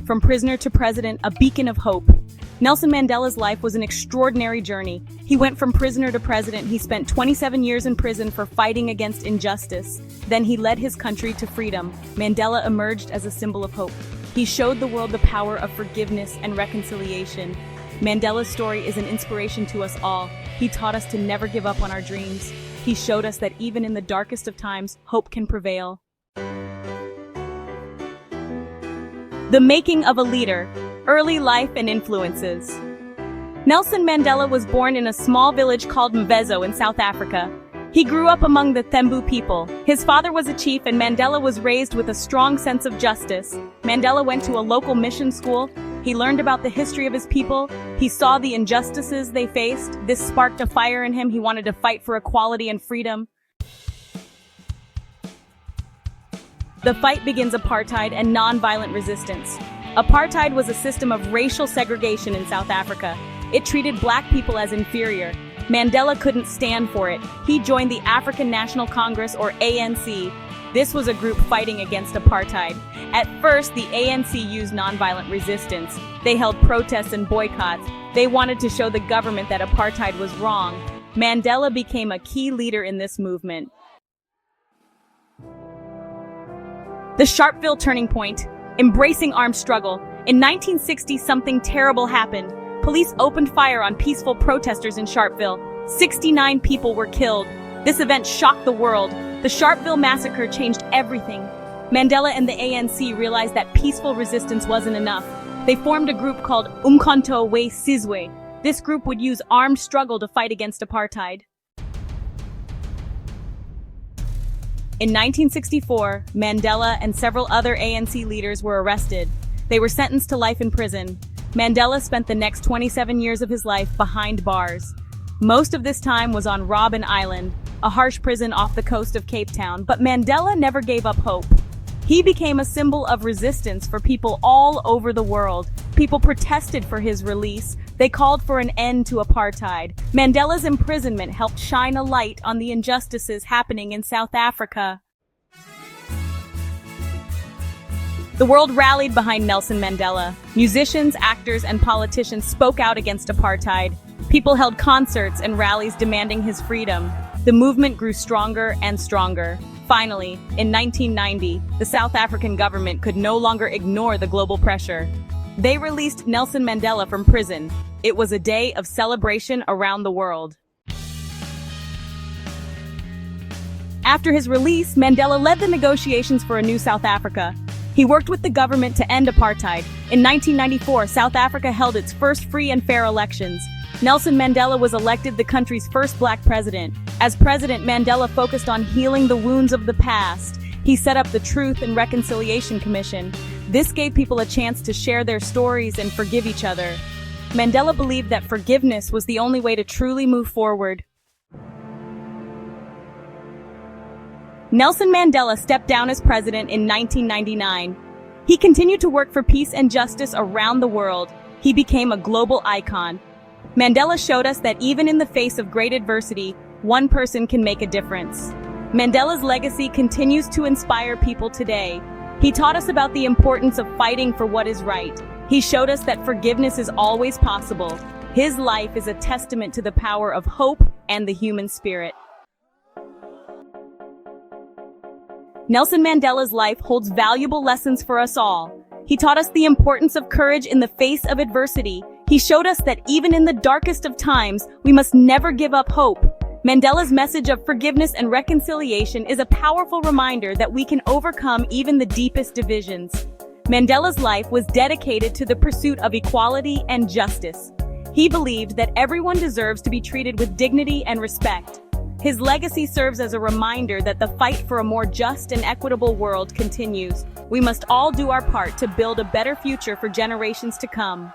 from prisoner to president, a beacon of hope. Nelson Mandela's life was an extraordinary journey. He went from prisoner to president. He spent 27 years in prison for fighting against injustice. Then he led his country to freedom. Mandela emerged as a symbol of hope. He showed the world the power of forgiveness and reconciliation. Mandela's story is an inspiration to us all. He taught us to never give up on our dreams. He showed us that even in the darkest of times, hope can prevail. The making of a leader, early life and influences. Nelson Mandela was born in a small village called Mvezo in South Africa. He grew up among the Thembu people. His father was a chief and Mandela was raised with a strong sense of justice. Mandela went to a local mission school. He learned about the history of his people. He saw the injustices they faced. This sparked a fire in him. He wanted to fight for equality and freedom. The fight begins apartheid and nonviolent resistance. Apartheid was a system of racial segregation in South Africa. It treated black people as inferior. Mandela couldn't stand for it. He joined the African National Congress, or ANC. This was a group fighting against apartheid. At first, the ANC used nonviolent resistance. They held protests and boycotts. They wanted to show the government that apartheid was wrong. Mandela became a key leader in this movement. The Sharpeville turning point. Embracing armed struggle. In 1960, something terrible happened. Police opened fire on peaceful protesters in Sharpeville. 69 people were killed. This event shocked the world. The Sharpeville massacre changed everything. Mandela and the ANC realized that peaceful resistance wasn't enough. They formed a group called Umkhonto we Sizwe. This group would use armed struggle to fight against apartheid. In 1964, Mandela and several other ANC leaders were arrested. They were sentenced to life in prison. Mandela spent the next 27 years of his life behind bars. Most of this time was on Robben Island, a harsh prison off the coast of Cape Town, but Mandela never gave up hope. He became a symbol of resistance for people all over the world. People protested for his release. They called for an end to apartheid. Mandela's imprisonment helped shine a light on the injustices happening in South Africa. The world rallied behind Nelson Mandela. Musicians, actors, and politicians spoke out against apartheid. People held concerts and rallies demanding his freedom. The movement grew stronger and stronger. Finally, in 1990, the South African government could no longer ignore the global pressure. They released Nelson Mandela from prison. It was a day of celebration around the world. After his release, Mandela led the negotiations for a new South Africa. He worked with the government to end apartheid. In 1994, South Africa held its first free and fair elections. Nelson Mandela was elected the country's first black president. As president, Mandela focused on healing the wounds of the past. He set up the Truth and Reconciliation Commission. This gave people a chance to share their stories and forgive each other. Mandela believed that forgiveness was the only way to truly move forward. Nelson Mandela stepped down as president in 1999. He continued to work for peace and justice around the world. He became a global icon. Mandela showed us that even in the face of great adversity, one person can make a difference. Mandela's legacy continues to inspire people today. He taught us about the importance of fighting for what is right. He showed us that forgiveness is always possible. His life is a testament to the power of hope and the human spirit. Nelson Mandela's life holds valuable lessons for us all. He taught us the importance of courage in the face of adversity. He showed us that even in the darkest of times, we must never give up hope. Mandela's message of forgiveness and reconciliation is a powerful reminder that we can overcome even the deepest divisions. Mandela's life was dedicated to the pursuit of equality and justice. He believed that everyone deserves to be treated with dignity and respect. His legacy serves as a reminder that the fight for a more just and equitable world continues. We must all do our part to build a better future for generations to come.